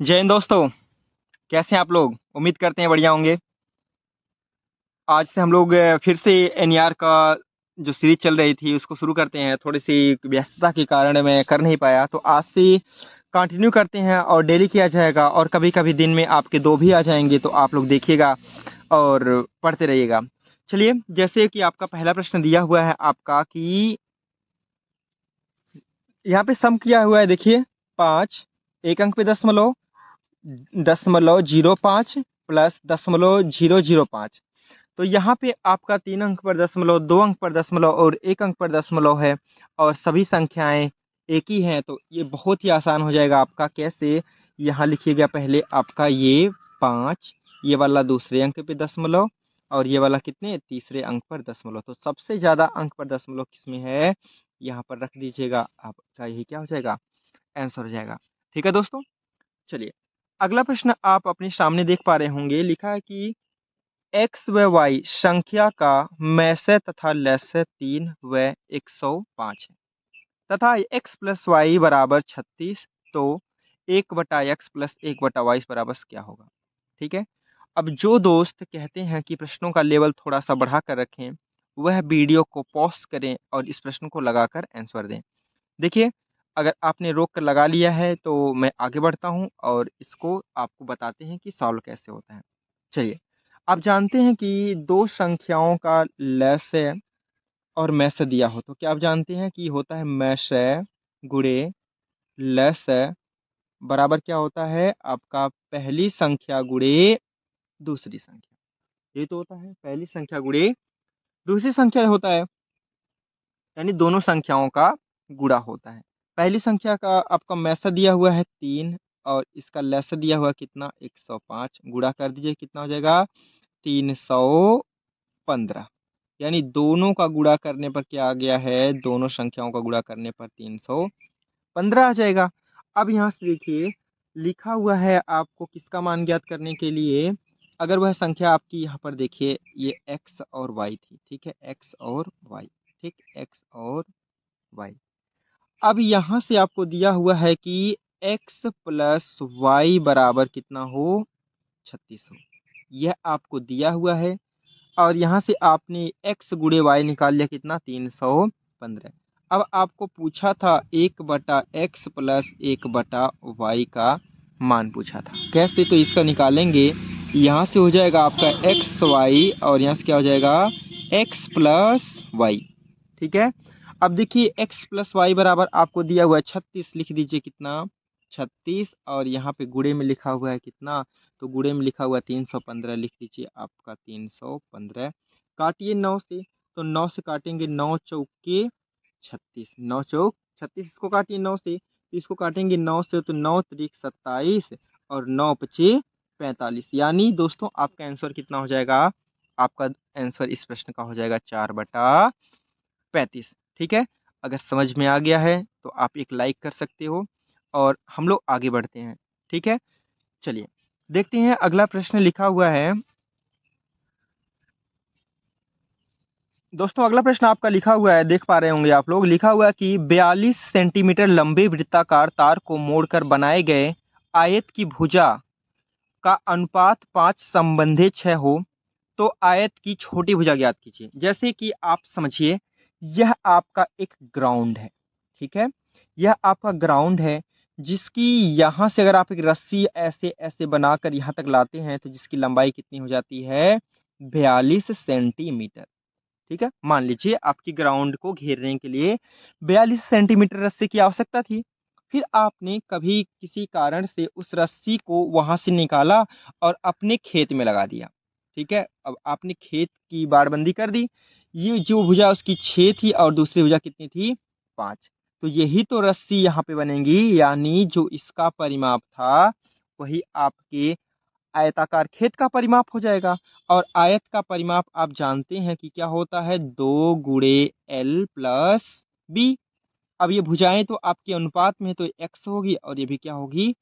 जय हिंद दोस्तों। कैसे हैं आप लोग? उम्मीद करते हैं बढ़िया होंगे। आज से हम लोग फिर से एनईआर का जो सीरीज चल रही थी उसको शुरू करते हैं। थोड़ी सी व्यस्तता के कारण मैं कर नहीं पाया, तो आज से कंटिन्यू करते हैं और डेली किया जाएगा। और कभी कभी दिन में आपके दो भी आ जाएंगे, तो आप लोग देखिएगा और पढ़ते रहिएगा। चलिए, जैसे कि आपका पहला प्रश्न दिया हुआ है आपका कि यहाँ पे सम किया हुआ है, देखिए 5 एक अंक पे दशमलव 0.05 प्लस 0.005। तो यहाँ पे आपका 3 अंक पर दशमलव, 2 अंक पर दशमलव और 1 अंक पर दशमलव है, और सभी संख्याएं एक ही हैं। तो ये बहुत ही आसान हो जाएगा आपका। कैसे? यहाँ लिखिएगा पहले आपका ये 5, ये वाला दूसरे अंक पे दशमलव, और ये वाला कितने, तीसरे अंक पर दशमलव। तो सबसे ज़्यादा अंक पर दशमलव किसमें है, यहाँ पर रख दीजिएगा। आपका यही क्या हो जाएगा, आंसर हो जाएगा। ठीक है दोस्तों। चलिए, अगला प्रश्न आप अपने सामने देख पा रहे होंगे। लिखा है कि एक्स व वाई संख्या का मैसे तथा लैसे 3 व 105 है, तथा एक्स प्लस वाई बराबर 36। तो 1/x प्लस 1/y बराबर क्या होगा? ठीक है। अब जो दोस्त कहते हैं कि प्रश्नों का लेवल थोड़ा सा बढ़ा कर रखें, वह वीडियो को पॉज करें और इस प्रश्न को लगाकर आंसर दें। देखिए, अगर आपने रोक कर लगा लिया है तो मैं आगे बढ़ता हूँ और इसको आपको बताते हैं कि सॉल्व कैसे होता है। चलिए, आप जानते हैं कि दो संख्याओं का लसागु और मैसे दिया हो, तो क्या आप जानते हैं कि होता है मैसे गुणे लसागु बराबर क्या होता है आपका, पहली संख्या गुणे दूसरी संख्या। ये तो होता है पहली संख्या गुणे दूसरी संख्या होता है, यानी दोनों संख्याओं का गुणा होता है। पहली संख्या का आपका मैसा दिया हुआ है 3, और इसका लसा दिया हुआ कितना, 105। गुणा कर दीजिए, कितना हो जाएगा, 315। यानी दोनों का गुणा करने पर क्या आ गया है, दोनों संख्याओं का गुणा करने पर 315 आ जाएगा। अब यहाँ से देखिए, लिखा हुआ है आपको किसका मान ज्ञात करने के लिए। अगर वह संख्या आपकी यहाँ पर देखिए, ये एक्स और वाई थी, ठीक है, एक्स और वाई, ठीक, एक्स और वाई। अब यहाँ से आपको दिया हुआ है कि एक्स प्लस वाई बराबर कितना हो, 36 हो। यह आपको दिया हुआ है, और यहाँ से आपने x गुणे वाई निकाल लिया, कितना, 315। अब आपको पूछा था 1/x प्लस 1/y का मान पूछा था। कैसे? तो इसका निकालेंगे, यहाँ से हो जाएगा आपका एक्स वाई, और यहाँ से क्या हो जाएगा, x प्लस वाई। ठीक है। अब देखिए, x प्लस वाई बराबर आपको दिया हुआ है 36, लिख दीजिए कितना, 36, और यहाँ पे गुणे में लिखा हुआ है कितना, तो गुणे में लिखा हुआ है 315, लिख दीजिए आपका 315। काटिए 9 से, तो 9 से काटेंगे, 9 चौके 36, 9 चौक 36, इसको काटिए 9 से, तो इसको काटेंगे 9 से, तो 9 त्रिक 27 और 9 पचे 45। यानी दोस्तों आपका आंसर कितना हो जाएगा, आपका आंसर इस प्रश्न का हो जाएगा 4/35। ठीक है। अगर समझ में आ गया है तो आप एक लाइक कर सकते हो, और हम लोग आगे बढ़ते हैं। ठीक है। चलिए, देखते हैं अगला प्रश्न। लिखा हुआ है दोस्तों, अगला प्रश्न आपका लिखा हुआ है, देख पा रहे होंगे आप लोग। लिखा हुआ है कि 42 सेंटीमीटर लंबे वृत्ताकार तार को मोड़कर बनाए गए आयत की भुजा का अनुपात 5 संबंधी 6 हो, तो आयत की छोटी भुजा ज्ञात कीजिए। जैसे कि आप समझिए, यह आपका एक ग्राउंड है, ठीक है, यह आपका ग्राउंड है, जिसकी यहाँ से अगर आप एक रस्सी ऐसे ऐसे बनाकर यहाँ तक लाते हैं, तो जिसकी लंबाई कितनी हो जाती है, 42 सेंटीमीटर। ठीक है। मान लीजिए आपकी ग्राउंड को घेरने के लिए 42 सेंटीमीटर रस्सी की आवश्यकता थी। फिर आपने कभी किसी कारण से उस रस्सी को वहां से निकाला और अपने खेत में लगा दिया। ठीक है। अब आपने खेत की बाड़बंदी कर दी। ये जो भुजा उसकी 6 थी, और दूसरी भुजा कितनी थी, 5। तो यही तो रस्सी यहाँ पे बनेगी, यानी जो इसका परिमाप था वही आपके आयताकार खेत का परिमाप हो जाएगा। और आयत का परिमाप आप जानते हैं कि क्या होता है, 2 गुणे L प्लस बी। अब ये भुजाएं तो आपके अनुपात में, तो x होगी, और ये भी क्या होगी,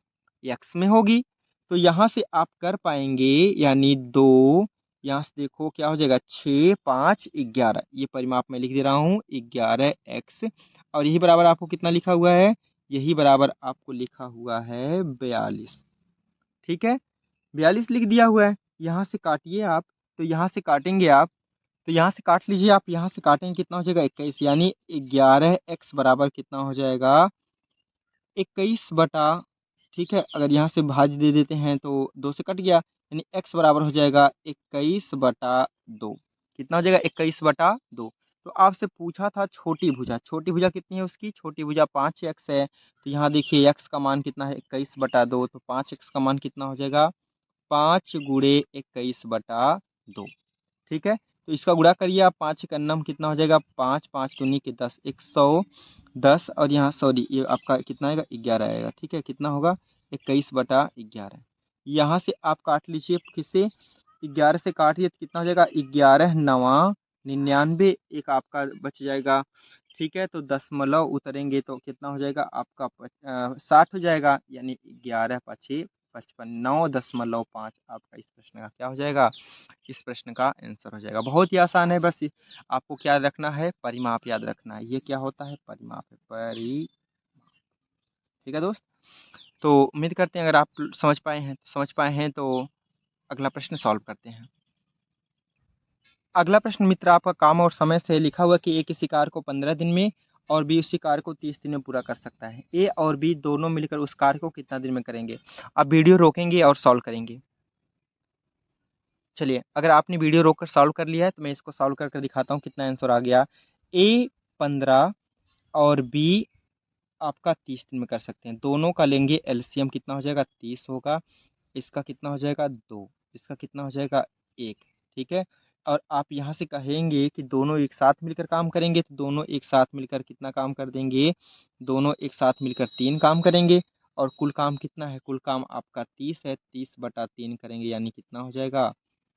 x में होगी। तो यहाँ से आप कर पाएंगे, यानी 2, यहाँ से देखो क्या हो जाएगा, 6 5 11, ये परिमाप मैं लिख दे रहा हूँ, 11x। और यही बराबर आपको कितना लिखा हुआ है, यही बराबर आपको लिखा हुआ है 42। ठीक है, 42 लिख दिया हुआ है। यहाँ से काटिए आप, तो यहाँ से काटेंगे आप, तो यहाँ से काट लीजिए आप, यहाँ से काटेंगे कितना हो जाएगा 21, यानी 11x बराबर कितना हो जाएगा 21 बटा, ठीक है, अगर यहाँ से भाज्य दे देते हैं तो 2 से कट गया, यानी x बराबर हो जाएगा 21 बटा 2। कितना हो जाएगा 21 बटा 2। तो आपसे पूछा था छोटी भुजा कितनी है उसकी, छोटी भुजा 5x है। तो यहाँ देखिए x का मान कितना है 21 बटा 2, तो 5x का मान कितना हो जाएगा 5 गुणे 21 बटा 2। ठीक है, तो इसका गुणा करिए आप, 5 का नम कितना हो जाएगा 5, 5 दूनी के 10, 110, और यहाँ सॉरी ये आपका कितना आएगा 11 आएगा। ठीक है, कितना होगा 21 बटा 11। यहाँ से आप काट लीजिए, किससे 11 से काटिए तो कितना हो जाएगा 11 नवा 99, एक आपका बच जाएगा। ठीक है, तो दशमलव उतरेंगे तो कितना हो जाएगा आपका 60 हो जाएगा, यानी 11 पछे 55, 9.5 आपका इस प्रश्न का क्या हो जाएगा, इस प्रश्न का आंसर हो जाएगा। बहुत ही आसान है, बस आपको क्या रखना है, परिमाप याद रखना है। ये क्या होता है, परिमाप है, ठीक है दोस्त। तो उम्मीद करते हैं अगर आप समझ पाए हैं तो अगला प्रश्न सॉल्व करते हैं। अगला प्रश्न मित्र आपका काम और समय से लिखा हुआ कि ए किसी कार्य को 15 दिन में और बी उसी कार्य को 30 दिन में पूरा कर सकता है। ए और बी दोनों मिलकर उस कार्य को कितना दिन में करेंगे। आप वीडियो रोकेंगे और सॉल्व करेंगे। चलिए, अगर आपने वीडियो रोककर सॉल्व कर लिया है तो मैं इसको सॉल्व करके दिखाता हूँ कितना आंसर आ गया। ए 15 और बी आपका 30 दिन में कर सकते हैं। दोनों का लेंगे एलसीएम, कितना हो जाएगा 30 होगा, इसका कितना हो जाएगा 2, इसका कितना हो जाएगा 1। ठीक है, और आप यहाँ से कहेंगे कि दोनों एक साथ मिलकर काम करेंगे, तो दोनों एक साथ मिलकर कितना काम कर देंगे, दोनों एक साथ मिलकर 3 काम करेंगे। और कुल काम कितना है, कुल काम आपका 30 है, 30 बटा 3 करेंगे, यानी कितना हो जाएगा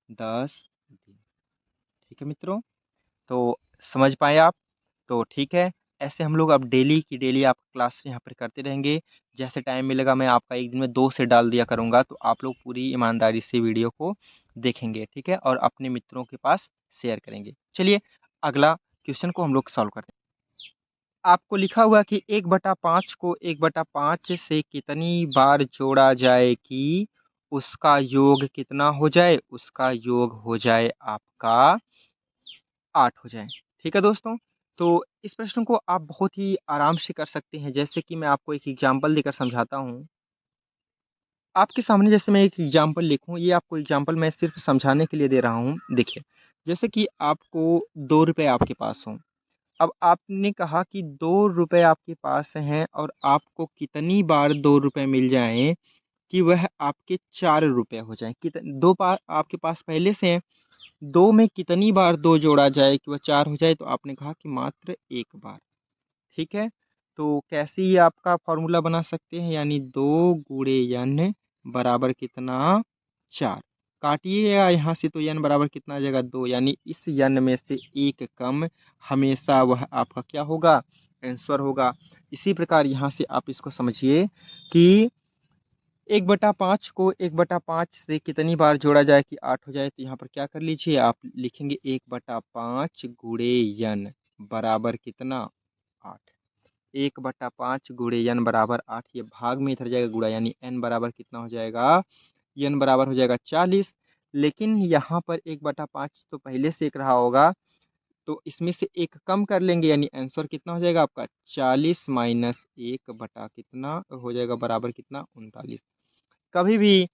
10 दिन। ठीक है मित्रों, तो समझ पाए आप। तो ठीक है, ऐसे हम लोग अब डेली की डेली आप क्लास यहाँ पर करते रहेंगे। जैसे टाइम मिलेगा मैं आपका एक दिन में 2 से डाल दिया करूँगा, तो आप लोग पूरी ईमानदारी से वीडियो को देखेंगे, ठीक है, और अपने मित्रों के पास शेयर करेंगे। चलिए अगला क्वेश्चन को हम लोग सॉल्व करते हैं। आपको लिखा हुआ कि 1/5 को 1/5 से कितनी बार जोड़ा जाए कि उसका योग कितना हो जाए, उसका योग हो जाए आपका 8 हो जाए। ठीक है दोस्तों, तो इस प्रश्न को आप बहुत ही आराम से कर सकते हैं। जैसे कि मैं आपको एक एग्जांपल देकर समझाता हूँ। आपके सामने जैसे मैं एक एग्जांपल लिखूँ, ये आपको एग्जांपल मैं सिर्फ समझाने के लिए दे रहा हूँ। देखिए, जैसे कि आपको 2 रुपए आपके पास हों। अब आपने कहा कि 2 रुपए आपके पास हैं और आपको कितनी बार 2 रुपए मिल जाएँ कि वह आपके 4 रुपए हो जाएँ। 2 बार आपके पास पहले से हैं, 2 में कितनी बार 2 जोड़ा जाए कि वह 4 हो जाए, तो आपने कहा कि मात्र 1 बार। ठीक है, तो कैसे ये आपका फॉर्मूला बना सकते हैं, यानी 2 गुणे n बराबर कितना 4। काटिएगा यहाँ से तो n बराबर कितना आ जाएगा 2, यानी इस n में से 1 कम हमेशा वह आपका क्या होगा, आंसर होगा। इसी प्रकार यहाँ से आप इसको समझिए कि 1/5 को 1/5 से कितनी बार जोड़ा जाए कि 8 हो जाए, तो यहाँ पर क्या कर लीजिए, आप लिखेंगे 1/5 गुणे n बराबर कितना 8। 1/5 गुणे n बराबर 8, ये भाग में इधर जाएगा गुणा, यानी n बराबर कितना हो जाएगा, n बराबर हो जाएगा 40। लेकिन यहाँ पर 1/5 तो पहले से एक रहा होगा, तो इसमें से एक कम कर लेंगे, यानी आंसर कितना हो जाएगा आपका 40 माइनस 1 बटा कितना हो जाएगा, बराबर कितना 39। कभी भी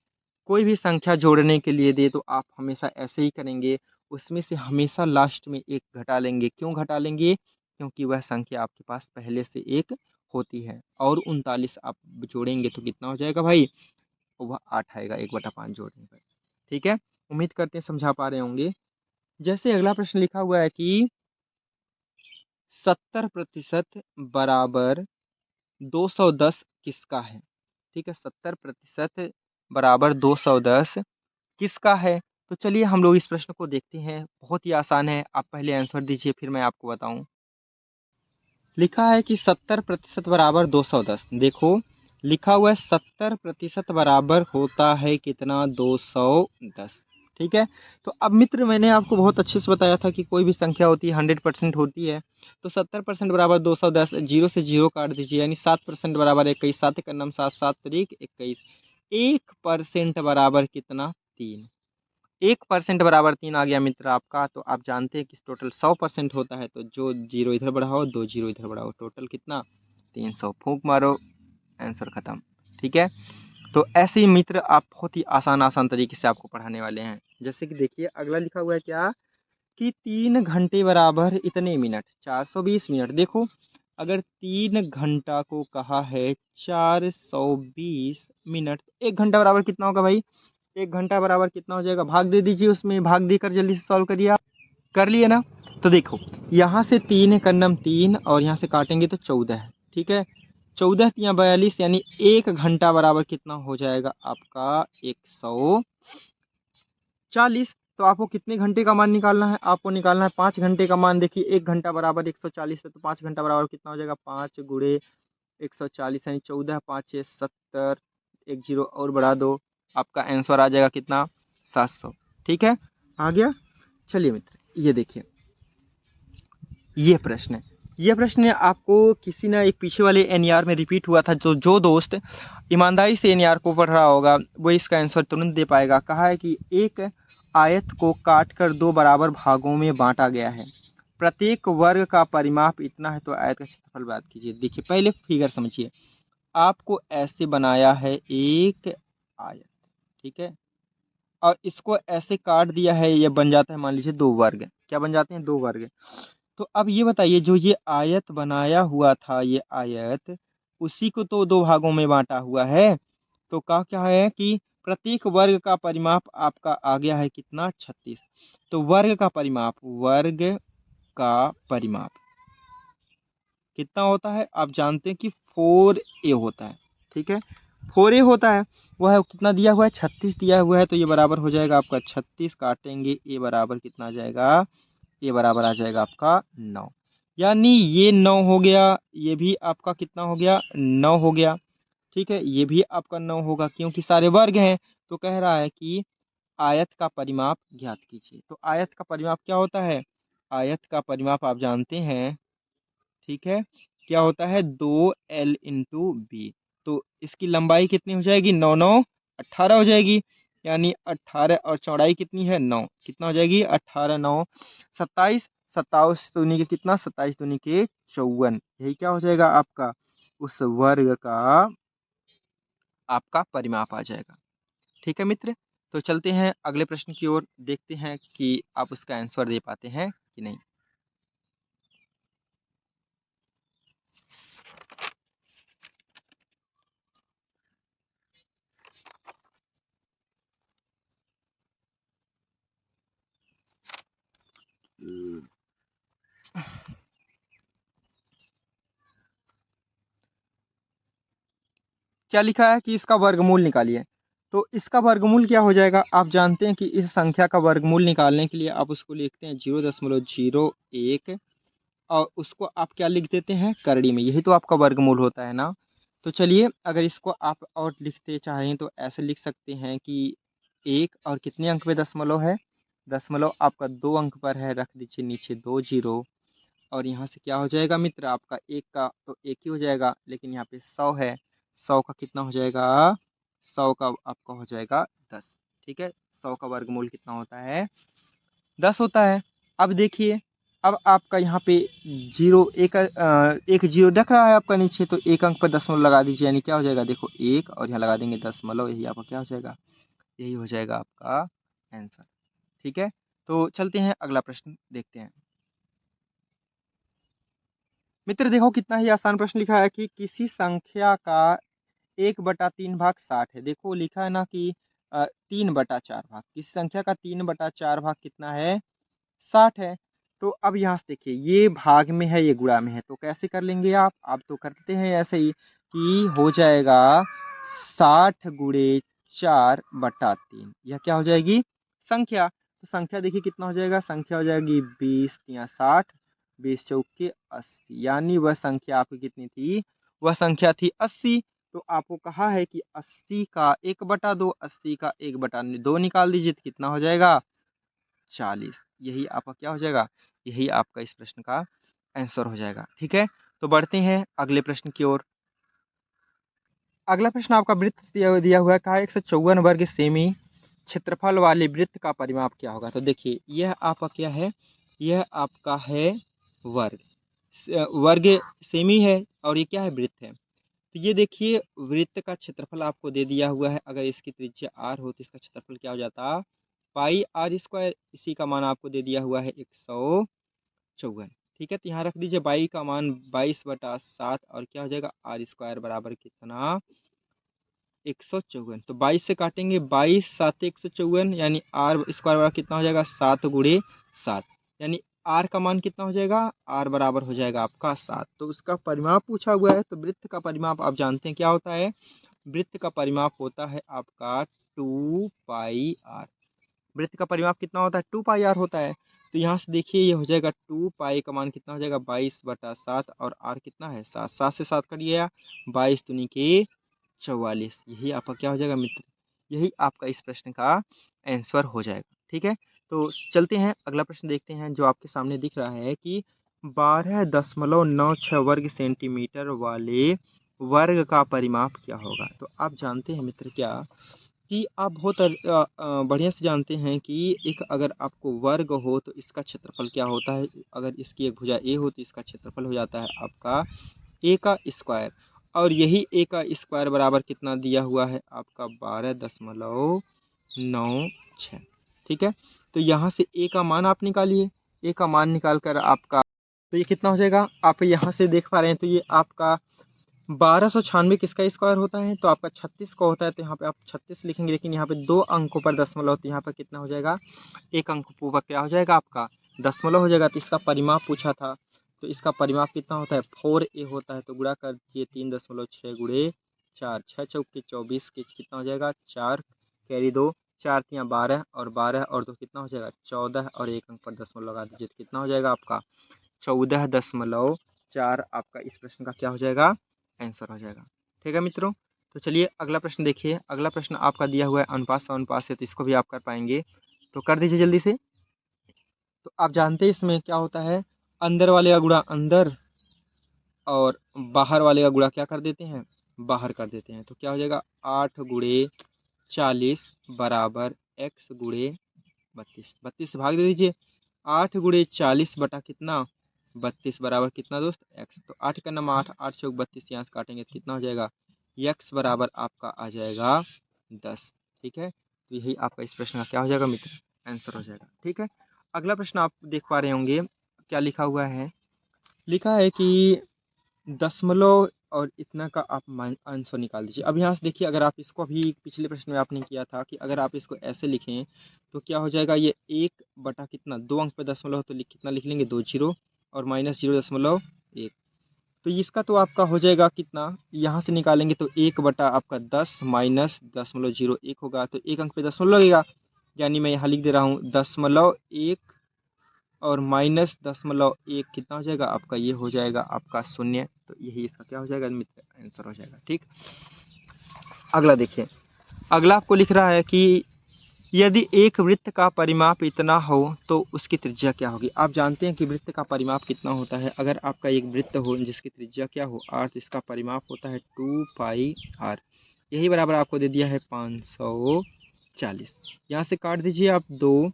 कोई भी संख्या जोड़ने के लिए दे तो आप हमेशा ऐसे ही करेंगे, उसमें से हमेशा लास्ट में एक घटा लेंगे। क्यों घटा लेंगे, क्योंकि वह संख्या आपके पास पहले से एक होती है। और 39 आप जोड़ेंगे तो कितना हो जाएगा भाई, वह 8 आएगा 1/5 जोड़ने पर। ठीक है, उम्मीद करते हैं समझा पा रहे होंगे। जैसे अगला प्रश्न लिखा हुआ है कि 70% बराबर 210 किसका है। ठीक है, 70% बराबर 210 किसका है। तो चलिए हम लोग इस प्रश्न को देखते हैं, बहुत ही आसान है। आप पहले आंसर दीजिए, फिर मैं आपको बताऊं। लिखा है कि 70% बराबर 210। देखो लिखा हुआ है 70% बराबर होता है कितना, 210। ठीक है, तो अब मित्र मैंने आपको बहुत अच्छे से बताया था कि कोई भी संख्या होती है 100% होती है। तो 70% बराबर 210, जीरो से जीरो काट दीजिए, यानी 7% बराबर 21, 7 का नाम 7, 7 तरीक 21, 1% बराबर कितना? 3। 1% बराबर 3 आ गया मित्र आपका। तो आप जानते हैं कि टोटल 100% होता है, तो जो जीरो इधर बढ़ाओ, 2 जीरो इधर बढ़ाओ, टोटल कितना? 300। फूंक मारो, आंसर खत्म। ठीक है, तो ऐसे ही मित्र आप बहुत ही आसान आसान तरीके से आपको पढ़ाने वाले हैं। जैसे कि देखिए अगला लिखा हुआ है क्या कि 3 घंटे बराबर इतने मिनट, 420 मिनट। देखो अगर 3 घंटा को कहा है 420 मिनट, 1 घंटा बराबर कितना होगा भाई? 1 घंटा बराबर कितना हो जाएगा? भाग दे दीजिए, उसमें भाग देकर जल्दी से सॉल्व करिए आप। कर लिए ना? तो देखो यहाँ से 3 कन्नम 3 और यहाँ से काटेंगे तो 14 है। ठीक है, 14 तिया 42, यानी 1 घंटा बराबर कितना हो जाएगा आपका? 140। तो आपको कितने घंटे का मान निकालना है? आपको निकालना है 5 घंटे का मान। देखिए 1 घंटा बराबर 140 है, तो 5 घंटा बराबर कितना हो जाएगा? 5 गुणे 140 यानी 14, 5 70, एक जीरो और बढ़ा दो, आपका आंसर आ जाएगा कितना? 700। ठीक है, आ गया। चलिए मित्र ये देखिए, ये प्रश्न आपको किसी ना एक पीछे वाले एनईआर में रिपीट हुआ था। जो दोस्त ईमानदारी से एनईआर को पढ़ रहा होगा वो इसका आंसर तुरंत दे पाएगा। कहा है कि एक आयत को काटकर 2 बराबर भागों में बांटा गया है, प्रत्येक वर्ग का परिमाप इतना है, तो आयत का क्षेत्रफल ज्ञात कीजिए। देखिए पहले फिगर समझिए, आपको ऐसे बनाया है एक आयत, ठीक है, और इसको ऐसे काट दिया है, ये बन जाता है मान लीजिए 2 वर्ग। क्या बन जाते हैं? 2 वर्ग। तो अब ये बताइए जो ये आयत बनाया हुआ था, ये आयत उसी को तो 2 भागों में बांटा हुआ है। तो क्या है कि प्रत्येक वर्ग का परिमाप आपका आ गया है कितना? 36। तो वर्ग का परिमाप कितना होता है? आप जानते हैं कि 4a होता है। ठीक है, 4a होता है। वह कितना दिया हुआ है? 36 दिया हुआ है। तो ये बराबर हो जाएगा आपका 36, काटेंगे a बराबर कितना आ जाएगा? ये बराबर आ जाएगा आपका 9। यानी ये 9 हो गया, ये भी आपका कितना हो गया? 9 हो गया। ठीक है, ये भी आपका 9 होगा क्योंकि सारे वर्ग हैं। तो कह रहा है कि आयत का परिमाप ज्ञात कीजिए। तो आयत का परिमाप क्या होता है? आयत का परिमाप आप जानते हैं, ठीक है, क्या होता है? 2l into B. तो इसकी लंबाई कितनी हो जाएगी? 9 9 18 हो जाएगी। यानी 18 और चौड़ाई कितनी है? 9। कितना हो जाएगी? 18 9 27। 27 दूनी के कितना? 27 दूनी के 54। यही क्या हो जाएगा आपका? उस वर्ग का आपका परिमाप आ जाएगा। ठीक है मित्र, तो चलते हैं अगले प्रश्न की ओर, देखते हैं कि आप उसका आंसर दे पाते हैं कि नहीं। क्या लिखा है कि इसका वर्गमूल निकालिए। तो इसका वर्गमूल क्या हो जाएगा? आप जानते हैं कि इस संख्या का वर्गमूल निकालने के लिए आप उसको लिखते हैं 0.01 और उसको आप क्या लिख देते हैं? करड़ी में। यही तो आपका वर्गमूल होता है ना। तो चलिए अगर इसको आप और लिखते चाहें तो ऐसे लिख सकते हैं कि 1 और कितने अंक पे दशमलव है? दशमलव आपका 2 अंक पर है, रख दीजिए नीचे 2 जीरो। और यहाँ से क्या हो जाएगा मित्र? आपका 1 का तो 1 ही हो जाएगा, लेकिन यहाँ पे 100 है, 100 का कितना हो जाएगा? 100 का आपका हो जाएगा 10। ठीक है, 100 का वर्गमूल कितना होता है? 10 होता है। अब देखिए, अब आपका यहाँ पे एक जीरो दिख रहा है आपका नीचे, तो 1 अंक पर दशमलव लगा दीजिए, यानी क्या हो जाएगा? देखो 1 और यहाँ लगा देंगे दशमलव, यही आपका क्या हो जाएगा? यही हो जाएगा आपका आंसर। ठीक है, तो चलते हैं अगला प्रश्न देखते हैं। मित्र देखो कितना ही आसान प्रश्न लिखा है कि किसी संख्या का 1/3 भाग 60 है। देखो लिखा है ना कि 3/4 भाग, किसी संख्या का 3/4 भाग कितना है? 60 है। तो अब यहाँ से देखिए, ये भाग में है, ये गुणा में है, तो कैसे कर लेंगे आप तो करते हैं ऐसे ही कि हो जाएगा 60 गुणे 4/3। यह क्या हो जाएगी? संख्या। तो संख्या देखिए कितना हो जाएगा? संख्या हो जाएगी 20 या 60, 20 चौके 80, यानी वह संख्या आपकी कितनी थी? वह संख्या थी 80। तो आपको कहा है कि 80 का 1/2, 80 का 1/2 निकाल दीजिए, तो कितना हो जाएगा? 40। यही आपका क्या हो जाएगा? यही आपका इस प्रश्न का आंसर हो जाएगा। ठीक है, तो बढ़ते हैं अगले प्रश्न की ओर। अगला प्रश्न आपका वृत्त दिया हुआ है, कहा 154 वर्ग सेमी क्षेत्रफल वाले वृत्त का परिमाप क्या होगा। तो देखिए यह आपका क्या है, यह आपका है वर्ग, वर्ग सेमी है और ये क्या है, वृत्त है। तो ये देखिए वृत्त का क्षेत्रफल आपको दे दिया हुआ है, अगर इसकी त्रिज्या r हो तो इसका क्षेत्रफल क्या हो जाता, पाई r स्क्वायर। इसी का मान आपको दे दिया हुआ है 154। ठीक है, तो यहाँ रख दीजिए बाई का मान 22/7 और क्या हो जाएगा r स्क्वायर बराबर कितना, 154। तो 22 से काटेंगे, 22 7 154 यानी r स्क्वायर बराबर कितना हो जाएगा 7 गुणे 7, यानी r का मान कितना हो जाएगा, r बराबर हो जाएगा आपका 7। तो उसका परिमाप पूछा हुआ है, तो वृत्त का परिमाप आप जानते हैं क्या होता है, वृत्त का परिमाप होता है आपका 2 पाई r। वृत्त का परिमाप कितना होता है, 2 पाई r होता है। तो यहाँ से देखिए ये हो जाएगा 2 पाई का मान कितना हो जाएगा 22/7 और r कितना है 7, 7 से 7 कट गया, 22 दूनी के 44। यही आपका क्या हो जाएगा मित्र, यही आपका इस प्रश्न का आंसर हो जाएगा। ठीक है, तो चलते हैं अगला प्रश्न देखते हैं, जो आपके सामने दिख रहा है कि 12.96 वर्ग सेंटीमीटर वाले वर्ग का परिमाप क्या होगा। तो आप जानते हैं मित्र क्या, कि आप बहुत बढ़िया से जानते हैं कि एक अगर आपको वर्ग हो तो इसका क्षेत्रफल क्या होता है, अगर इसकी एक भुजा ए हो तो इसका क्षेत्रफल हो जाता है आपका ए का स्क्वायर, और यही ए का स्क्वायर बराबर कितना दिया हुआ है आपका 12.96। ठीक है, तो यहाँ से ए का मान आप निकालिए, ए का मान निकाल कर आपका, तो ये कितना हो जाएगा, आप यहाँ से देख पा रहे हैं, तो ये आपका 1296 किसका स्क्वायर होता है, तो आपका 36 का होता है। तो यहाँ पे आप 36 लिखेंगे, लेकिन यहाँ पे 2 अंकों पर दशमलव, तो यहाँ पर कितना हो जाएगा, एक अंक ऊपर क्या हो जाएगा आपका दशमलव हो जाएगा। तो इसका परिमाप पूछा था, तो इसका परिमाप कितना होता है 4a होता है। तो गुणा कर दीजिए 3.6 गुणे 4, 6 चौक के 24 के कितना हो जाएगा 4, कैरी 2, 4 तियाँ 12 और 12 और 2 कितना हो जाएगा 14 और एक अंक पर दशमलव लगा दीजिए, तो कितना हो जाएगा आपका 14.4। आपका इस प्रश्न का क्या हो जाएगा, आंसर हो जाएगा। ठीक है मित्रों, तो चलिए अगला प्रश्न देखिए। अगला प्रश्न आपका दिया हुआ है अनुपात से अनुपात से, तो इसको भी आप कर पाएंगे, तो कर दीजिए जल्दी से। तो आप जानते हैं इसमें क्या होता है, अंदर वाले का गुणा अंदर और बाहर वाले का गुणा क्या कर देते हैं, बाहर कर देते हैं। तो क्या हो जाएगा 8 गुणे 40 बराबर x गुणे 32, 32 से भाग दे दीजिए, 8 गुणे 40 बटा कितना 32 बराबर कितना दोस्त x। तो 8 का नाम 8, 8 चौक 32, यहाँ से काटेंगे तो कितना हो जाएगा x बराबर आपका आ जाएगा 10। ठीक है, तो यही आपका इस प्रश्न का क्या हो जाएगा मित्र, आंसर हो जाएगा। ठीक है, अगला प्रश्न आप देख पा रहे होंगे, क्या लिखा हुआ है, लिखा है कि दशमलव और इतना का आप आंसर निकाल दीजिए। अब यहाँ से देखिए, अगर आप इसको अभी पिछले प्रश्न में आपने किया था कि अगर आप इसको ऐसे लिखें तो क्या हो जाएगा, ये 1 बटा कितना 2 अंक पे दशमलव, तो कितना लिख लेंगे 2 जीरो और माइनस 0.1। तो इसका तो आपका हो जाएगा कितना, यहाँ से निकालेंगे तो 1 बटा आपका 10 माइनस 0.01 होगा, तो एक अंक पे दशमलव लगेगा, यानी मैं यहाँ लिख दे रहा हूँ 0.1 और माइनस 0.1 कितना हो जाएगा आपका, ये हो जाएगा आपका 0। तो यही इसका क्या हो जाएगा मित्र, आंसर हो जाएगा। ठीक, अगला देखिए, अगला आपको लिख रहा है कि यदि एक वृत्त का परिमाप इतना हो तो उसकी त्रिज्या क्या होगी। आप जानते हैं कि वृत्त का परिमाप कितना होता है, अगर आपका एक वृत्त हो जिसकी त्रिज्या क्या हो r, तो इसका परिमाप होता है 2 पाई r। यही बराबर आपको दे दिया है 540। यहाँ से काट दीजिए आप 2,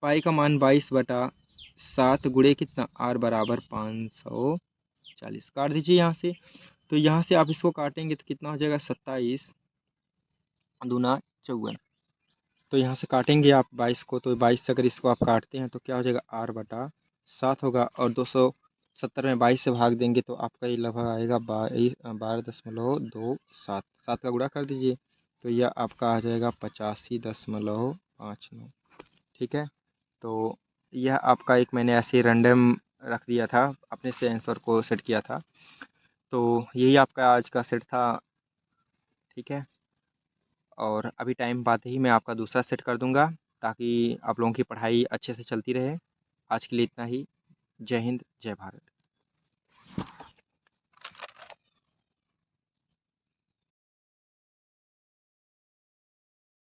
पाई का मान 22/7 गुणे कितना r बराबर 540, काट दीजिए यहाँ से। तो यहाँ से आप इसको काटेंगे तो कितना हो जाएगा 27 दूना 54। तो यहाँ से काटेंगे आप 22 को, तो 22 से अगर इसको आप काटते हैं तो क्या हो जाएगा r/7 होगा, और 270 में 22 से भाग देंगे तो आपका ये लगभग आएगा 12.27, 7 का गुणा कर दीजिए तो यह आपका आ जाएगा 85.59। ठीक है, तो यह आपका एक मैंने ऐसे रैंडम रख दिया था, अपने से आंसर को सेट किया था। तो यही आपका आज का सेट था। ठीक है, और अभी टाइम पाते ही मैं आपका दूसरा सेट कर दूंगा, ताकि आप लोगों की पढ़ाई अच्छे से चलती रहे। आज के लिए इतना ही। जय हिंद, जय भारत।